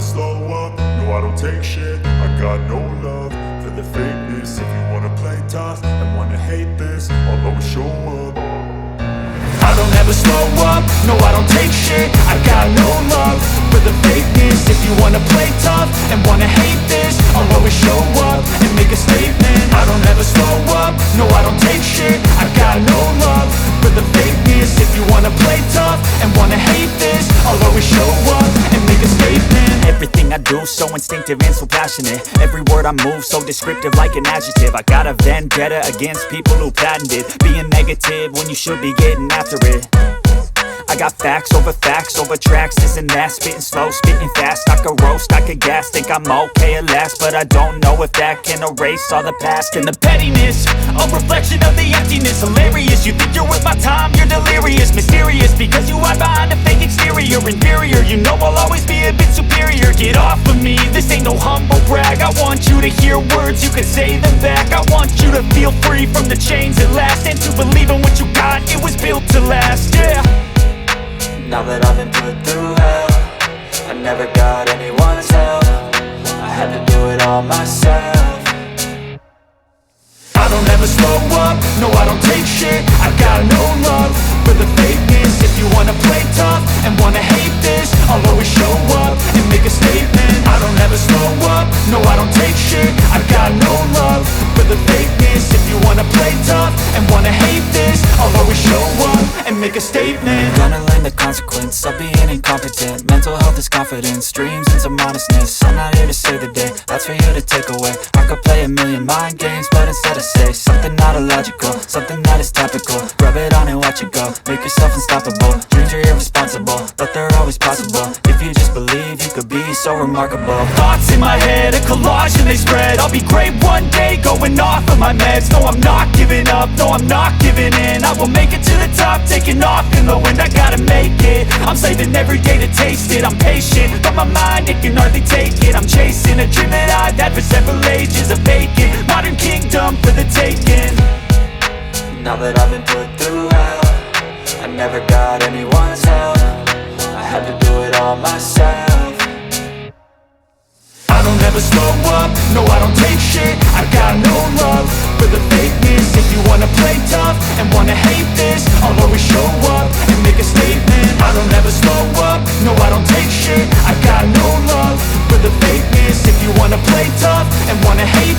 slow up, no I don't take shit. I got no love for the fakeness. If you wanna play tough and wanna hate this, I'll always show up. I don't ever slow up, no I don't take shit. I got no love for the fakeness. If you wanna play tough and wanna hate this, I'll always show up and make a statement. I don't ever slow up, no I don't take shit. I got no love for the fakeness. If you wanna play tough and wanna hate this, I'll always show up and make a statement. Everything I do so instinctive and so passionate. Every word I move so descriptive like an adjective. I got a vendetta against people who patented being negative when you should be getting after it. I got facts over tracks, this and that. Spitting slow, spitting fast. I could roast, I could gas. Think I'm okay at last, but I don't know if that can erase all the past. And the pettiness, a reflection of the emptiness. Hilarious, you think you're worth my time, you're delirious. Mysterious, because you hide behind a fake exterior. Inferior, you know I'll always be a bit superior. Get off of me, this ain't no humble brag. I want you to hear words, you can say them back. I want you to feel free from the chains at last, and to believe in what you got, it was built to last, yeah. Now that I've been put through hell, I never got anyone's help. I had to do it all myself. I don't ever slow up, no I don't take shit. I got no love for the fakeness. If you wanna play tough and wanna hate this, I'll always show up and make a statement. I don't ever slow up, no I don't take shit. I got no love for the fakeness. If you wanna play tough and wanna hate this, I'll always show up and make a statement. Gonna learn the consequence of being incompetent. Mental health is confidence, dreams and some honestness. I'm not here to save the day, that's for you to take away. I could play a million mind games, but instead I say something not illogical, something that is topical. Rub it on and watch it go, make yourself unstoppable. Dreams are irresponsible, but they're always possible. If you just believe, you could be so remarkable. Thoughts in my head, a collage and they spread. I'll be great one day, going off of my meds. No, I'm not giving up, no, I'm not giving in. I will make it to the top, taking off in the wind. I gotta make it, I'm saving every day to taste it. I'm patient, but my mind, it can hardly take it. I'm chasing a dream that I've had for several ages. A vacant, modern kingdom for the taking. Now that I've been put through hell, I never got anyone's help. I had to do it all myself. I don't ever slow up, no I don't take shit. I got no love for the fakeness. If you wanna play tough and wanna hate this, I'll always show up and make a statement. I don't ever slow up, no I don't take shit. I got no love for the fakeness. If you wanna play tough and wanna hate